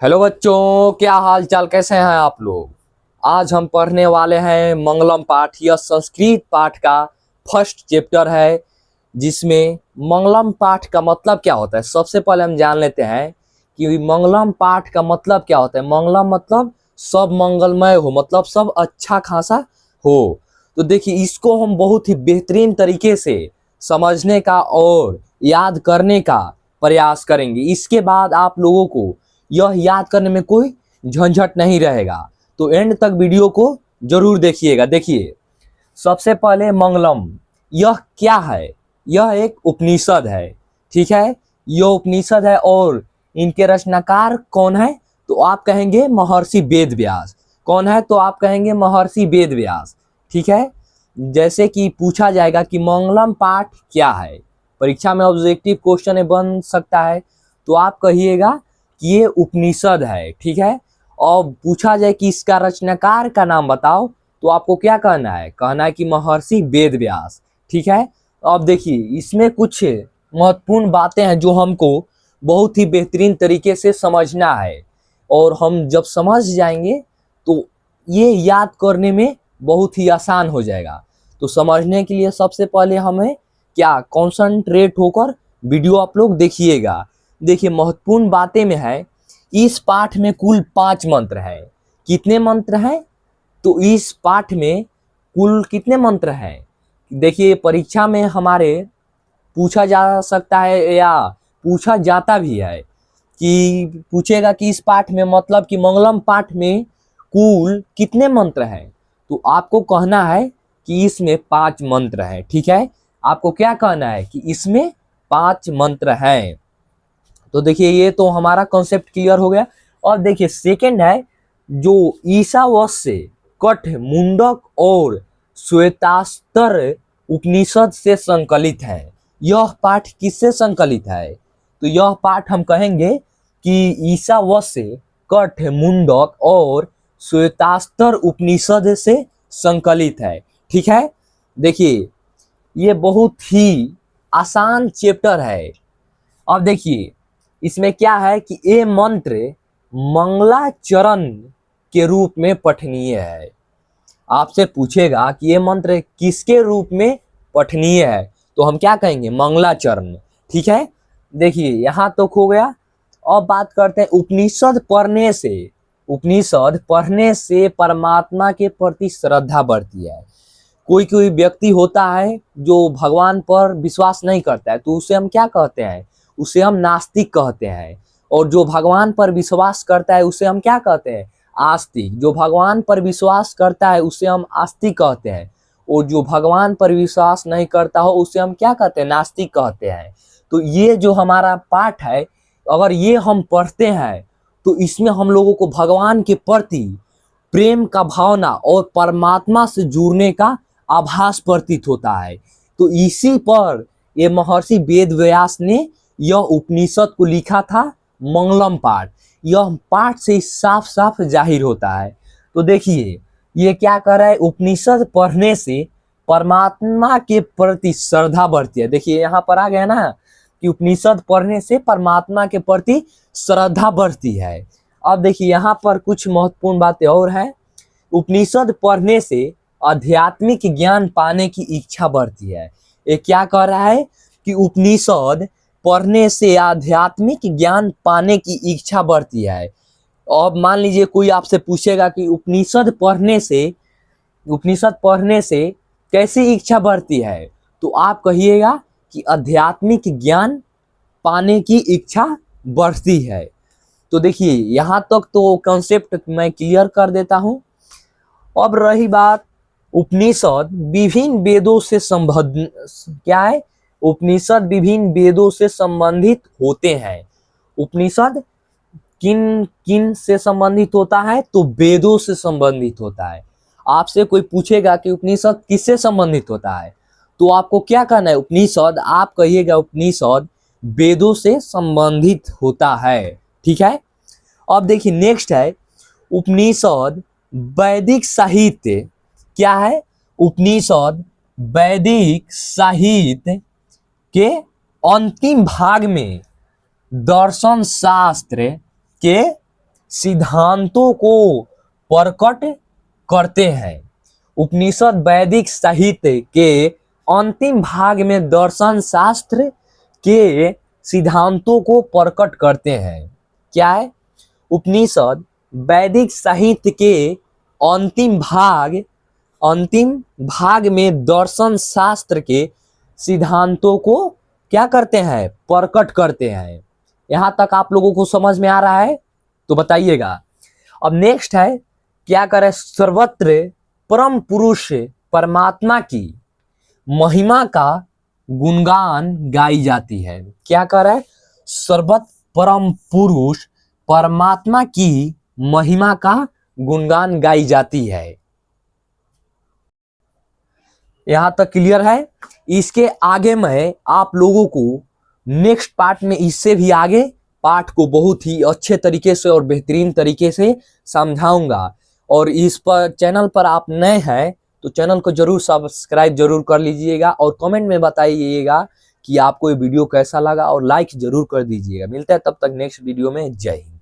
Hello बच्चों, क्या हाल चाल, कैसे हैं आप लोग। आज हम पढ़ने वाले हैं मंगलम पाठ। यह संस्कृत पाठ का फर्स्ट चैप्टर है, जिसमें मंगलम पाठ का मतलब क्या होता है। सबसे पहले हम जान लेते हैं कि मंगलम पाठ का मतलब क्या होता है। मंगलम मतलब सब मंगलमय हो, मतलब सब अच्छा खासा हो। तो देखिए, इसको हम बहुत ही बेहतरीन तरीके से समझने का और याद करने का प्रयास करेंगे। इसके बाद आप लोगों को यह याद करने में कोई झंझट नहीं रहेगा। तो एंड तक वीडियो को जरूर देखिएगा। देखिए, सबसे पहले मंगलम यह क्या है। यह एक उपनिषद है, ठीक है। यह उपनिषद है और इनके रचनाकार कौन है, तो आप कहेंगे महर्षि वेद व्यास। कौन है, तो आप कहेंगे महर्षि वेद व्यास, ठीक है। जैसे कि पूछा जाएगा कि मंगलम पाठ क्या है, परीक्षा में ऑब्जेक्टिव क्वेश्चन बन सकता है, तो आप कहिएगा कि ये उपनिषद है, ठीक है। और पूछा जाए कि इसका रचनाकार का नाम बताओ, तो आपको क्या कहना है, कहना है कि महर्षि वेद व्यास, ठीक है। अब देखिए, इसमें कुछ महत्वपूर्ण बातें हैं जो हमको बहुत ही बेहतरीन तरीके से समझना है, और हम जब समझ जाएंगे तो ये याद करने में बहुत ही आसान हो जाएगा। तो समझने के लिए सबसे पहले हमें क्या कॉन्संट्रेट होकर वीडियो आप लोग देखिएगा। देखिए, महत्वपूर्ण बातें में है, इस पाठ में कुल 5 मंत्र है। कितने मंत्र हैं, तो इस पाठ में कुल कितने मंत्र हैं। देखिए, परीक्षा में हमारे पूछा जा सकता है या पूछा जाता भी है कि पूछेगा कि इस पाठ में, मतलब कि मंगलम पाठ में कुल कितने मंत्र हैं, तो आपको कहना है कि इसमें 5 मंत्र हैं, ठीक है। आपको क्या कहना है कि इसमें 5 मंत्र हैं। तो देखिए, ये तो हमारा कॉन्सेप्ट क्लियर हो गया। और देखिए, सेकंड है जो ईशावास्य, कठ, मुंडक और श्वेतास्त्र उपनिषद से संकलित है। यह पाठ किससे संकलित है, तो यह पाठ हम कहेंगे कि ईशावास्य, कठ, मुंडक और श्वेतास्त्र उपनिषद से संकलित है, ठीक है। देखिए, ये बहुत ही आसान चैप्टर है। अब देखिए, इसमें क्या है कि ये मंत्र मंगलाचरण के रूप में पठनीय है। आपसे पूछेगा कि ये मंत्र किसके रूप में पठनीय है, तो हम क्या कहेंगे, मंगलाचरण, ठीक है। देखिए, यहाँ तक हो गया। अब बात करते हैं उपनिषद पढ़ने से। उपनिषद पढ़ने से परमात्मा के प्रति श्रद्धा बढ़ती है। कोई कोई व्यक्ति होता है जो भगवान पर विश्वास नहीं करता है, तो उसे हम क्या कहते हैं, उसे हम नास्तिक कहते हैं। और जो भगवान पर विश्वास करता है उसे हम क्या कहते हैं, आस्तिक। जो भगवान पर विश्वास करता है उसे हम आस्तिक कहते हैं, और जो भगवान पर विश्वास नहीं करता हो उसे हम क्या कहते हैं, नास्तिक कहते हैं। तो ये जो हमारा पाठ है, अगर ये हम पढ़ते हैं तो इसमें हम लोगों को भगवान के प्रति प्रेम का भावना और परमात्मा से जुड़ने का आभास प्रतीत होता है। तो इसी पर ये महर्षि वेद व्यास ने यह उपनिषद को लिखा था, मंगलम पाठ। यह पाठ से साफ साफ जाहिर होता है। तो देखिए, ये क्या कर रहा है, उपनिषद पढ़ने से परमात्मा के प्रति श्रद्धा बढ़ती है। देखिए, यहाँ पर आ गया ना कि उपनिषद पढ़ने से परमात्मा के प्रति श्रद्धा बढ़ती है। अब देखिए, यहाँ पर कुछ महत्वपूर्ण बातें और हैं। उपनिषद पढ़ने से आध्यात्मिक ज्ञान पाने की इच्छा बढ़ती है। ये क्या कह रहा है कि उपनिषद पढ़ने से आध्यात्मिक ज्ञान पाने की इच्छा बढ़ती है। अब मान लीजिए कोई आपसे पूछेगा कि उपनिषद पढ़ने से कैसी इच्छा बढ़ती है, तो आप कहिएगा कि आध्यात्मिक ज्ञान पाने की इच्छा बढ़ती है। तो देखिए, यहाँ तक तो कॉन्सेप्ट मैं क्लियर कर देता हूँ। अब रही बात उपनिषद विभिन्न वेदों से संबंध, क्या है, उपनिषद विभिन्न वेदों से संबंधित होते हैं। उपनिषद किन किन से संबंधित होता है, तो वेदों से संबंधित होता है। आपसे कोई पूछेगा कि उपनिषद किससे संबंधित होता है, तो आपको क्या कहना है, उपनिषद, आप कहिएगा उपनिषद वेदों से संबंधित होता है, ठीक है। अब देखिए, नेक्स्ट है उपनिषद वैदिक साहित्य। क्या है, उपनिषद वैदिक साहित्य के अंतिम भाग में दर्शन शास्त्र के सिद्धांतों को प्रकट करते हैं। उपनिषद वैदिक साहित्य के अंतिम भाग में दर्शन शास्त्र के सिद्धांतों को प्रकट करते हैं। क्या है? उपनिषद वैदिक साहित्य के अंतिम भाग में दर्शन शास्त्र के सिद्धांतों को क्या करते हैं? प्रकट करते हैं। यहां तक आप लोगों को समझ में आ रहा है तो बताइएगा। अब नेक्स्ट है, क्या करें? सर्वत्र परम पुरुष परमात्मा की महिमा का गुणगान गाई जाती है। क्या करें? सर्वत्र परम पुरुष परमात्मा की महिमा का गुणगान गाई जाती है। यहां तक क्लियर है? इसके आगे मैं आप लोगों को नेक्स्ट पार्ट में इससे भी आगे पाठ को बहुत ही अच्छे तरीके से और बेहतरीन तरीके से समझाऊंगा। और इस पर चैनल पर आप नए हैं तो चैनल को जरूर सब्सक्राइब जरूर कर लीजिएगा और कमेंट में बताइएगा कि आपको ये वीडियो कैसा लगा और लाइक जरूर कर दीजिएगा। मिलते हैं तब तक नेक्स्ट वीडियो में। जय हिंद।